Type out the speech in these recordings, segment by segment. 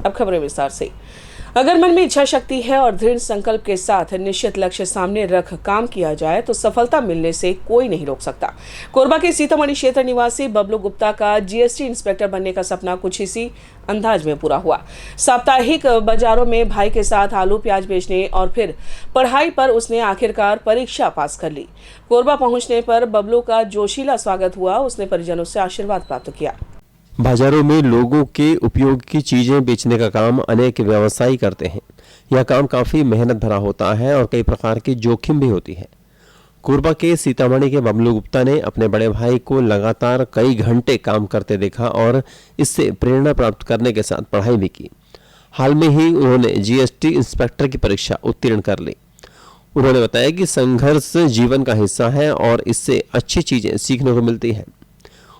अब खबरें विस्तार से। अगर मन में इच्छा शक्ति है और दृढ़ संकल्प के साथ निश्चित लक्ष्य सामने रख काम किया जाए तो सफलता मिलने से कोई नहीं रोक सकता। कोरबा के सीतामढ़ी क्षेत्र निवासी बबलू गुप्ता का जीएसटी इंस्पेक्टर बनने का सपना कुछ इसी अंदाज में पूरा हुआ। साप्ताहिक बाजारों में भाई के साथ आलू प्याज बेचने और फिर पढ़ाई पर उसने आखिरकार परीक्षा पास कर ली। कोरबा पहुंचने पर बबलू का जोशीला स्वागत हुआ। उसने परिजनों से आशीर्वाद प्राप्त किया। बाजारों में लोगों के उपयोग की चीजें बेचने का काम अनेक व्यवसायी करते हैं। यह काम काफी मेहनत भरा होता है और कई प्रकार की जोखिम भी होती है। कोरबा के सीतामढ़ी के बबलू गुप्ता ने अपने बड़े भाई को लगातार कई घंटे काम करते देखा और इससे प्रेरणा प्राप्त करने के साथ पढ़ाई भी की। हाल में ही उन्होंने जीएसटी इंस्पेक्टर की परीक्षा उत्तीर्ण कर ली। उन्होंने बताया कि संघर्ष जीवन का हिस्सा है और इससे अच्छी चीजें सीखने को मिलती हैं।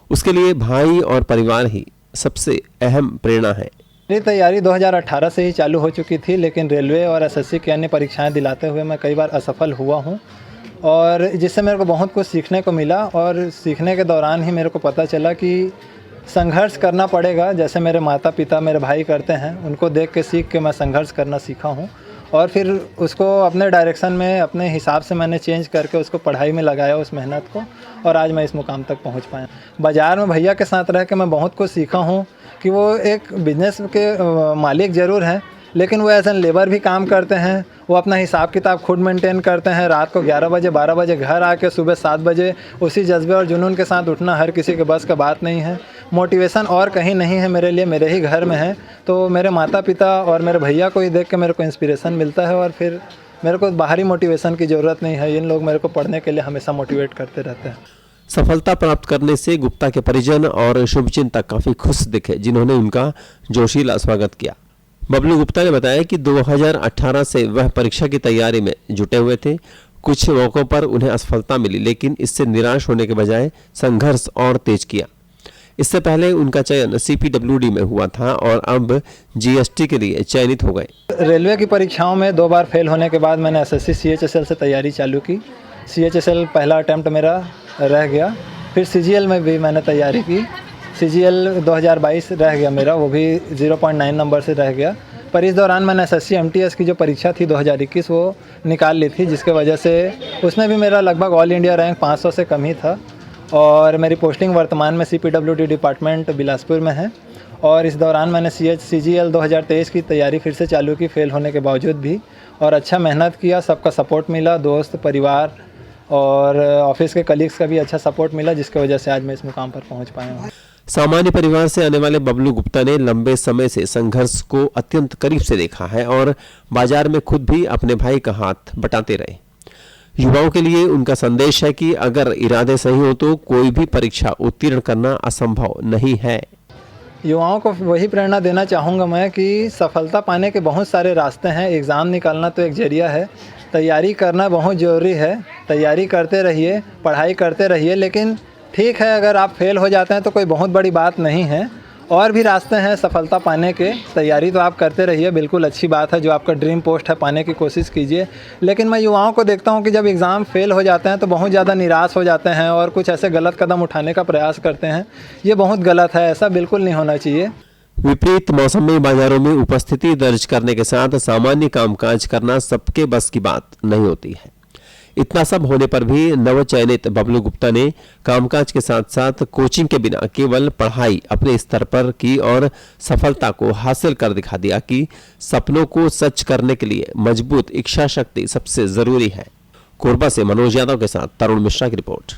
उसके लिए भाई और परिवार ही सबसे अहम प्रेरणा है। मेरी तैयारी 2018 से ही चालू हो चुकी थी, लेकिन रेलवे और एसएससी की अन्य परीक्षाएं दिलाते हुए मैं कई बार असफल हुआ हूं और जिससे मेरे को बहुत कुछ सीखने को मिला। और सीखने के दौरान ही मेरे को पता चला कि संघर्ष करना पड़ेगा। जैसे मेरे माता पिता मेरे भाई करते हैं, उनको देख के सीख के मैं संघर्ष करना सीखा हूँ और फिर उसको अपने डायरेक्शन में अपने हिसाब से मैंने चेंज करके उसको पढ़ाई में लगाया, उस मेहनत को, और आज मैं इस मुकाम तक पहुंच पाया। बाज़ार में भैया के साथ रह के मैं बहुत कुछ सीखा हूं कि वो एक बिजनेस के मालिक ज़रूर हैं, लेकिन वो एज एन लेबर भी काम करते हैं। वो अपना हिसाब किताब खुद मेंटेन करते हैं। रात को 11 बजे 12 बजे घर आके सुबह 7 बजे उसी जज्बे और जुनून के साथ उठना हर किसी के बस का बात नहीं है। मोटिवेशन और कहीं नहीं है मेरे लिए, मेरे ही घर में है। तो मेरे माता पिता और मेरे भैया को ही देख के मेरे को इंस्पिरेशन मिलता है और फिर मेरे को बाहरी मोटिवेशन की ज़रूरत नहीं है। इन लोग मेरे को पढ़ने के लिए हमेशा मोटिवेट करते रहते हैं। सफलता प्राप्त करने से गुप्ता के परिजन और शुभचिंतक काफी खुश दिखे, जिन्होंने उनका जोशीला स्वागत किया। बबलू गुप्ता ने बताया कि 2018 से वह परीक्षा की तैयारी में जुटे हुए थे। कुछ मौकों पर उन्हें असफलता मिली, लेकिन इससे निराश होने के बजाय संघर्ष और तेज किया। इससे पहले उनका चयन CPWD में हुआ था और अब GST के लिए चयनित हो गए। रेलवे की परीक्षाओं में 2 बार फेल होने के बाद मैंने SSC CHSL से तैयारी चालू की। CHSL पहला अटैम्प्ट मेरा रह गया। फिर CGL में भी मैंने तैयारी की। CGL 2022 रह गया मेरा, वो भी 0.9 नंबर से रह गया। पर इस दौरान मैंने SSC MTS की जो परीक्षा थी 2021 वो निकाल ली थी, जिसके वजह से उसमें भी मेरा लगभग ऑल इंडिया रैंक 500 से कम ही था। और मेरी पोस्टिंग वर्तमान में CPWD डिपार्टमेंट बिलासपुर में है। और इस दौरान मैंने CGL 2023 की तैयारी फिर से चालू की, फेल होने के बावजूद भी, और अच्छा मेहनत किया। सबका सपोर्ट मिला, दोस्त परिवार और ऑफिस के कलीग्स का भी अच्छा सपोर्ट मिला, जिसकी वजह से आज मैं इस मुकाम पर पहुंच पाया हूँ। सामान्य परिवार से आने वाले बबलू गुप्ता ने लंबे समय से संघर्ष को अत्यंत करीब से देखा है और बाजार में खुद भी अपने भाई का हाथ बटाते रहे। युवाओं के लिए उनका संदेश है कि अगर इरादे सही हो तो कोई भी परीक्षा उत्तीर्ण करना असंभव नहीं है। युवाओं को वही प्रेरणा देना चाहूँगा मैं कि सफलता पाने के बहुत सारे रास्ते हैं। एग्ज़ाम निकालना तो एक जरिया है, तैयारी करना बहुत ज़रूरी है। तैयारी करते रहिए, पढ़ाई करते रहिए, लेकिन ठीक है अगर आप फेल हो जाते हैं तो कोई बहुत बड़ी बात नहीं है। और भी रास्ते हैं सफलता पाने के। तैयारी तो आप करते रहिए, बिल्कुल अच्छी बात है। जो आपका ड्रीम पोस्ट है पाने की कोशिश कीजिए। लेकिन मैं युवाओं को देखता हूं कि जब एग्ज़ाम फेल हो जाते हैं तो बहुत ज़्यादा निराश हो जाते हैं और कुछ ऐसे गलत कदम उठाने का प्रयास करते हैं। ये बहुत गलत है, ऐसा बिल्कुल नहीं होना चाहिए। विपरीत मौसम में बाजारों में उपस्थिति दर्ज करने के साथ सामान्य कामकाज करना सबके बस की बात नहीं होती है। इतना सब होने पर भी नवचयनित बबलू गुप्ता ने कामकाज के साथ साथ कोचिंग के बिना केवल पढ़ाई अपने स्तर पर की और सफलता को हासिल कर दिखा दिया कि सपनों को सच करने के लिए मजबूत इच्छा शक्ति सबसे जरूरी है। कोरबा से मनोज यादव के साथ तरुण मिश्रा की रिपोर्ट।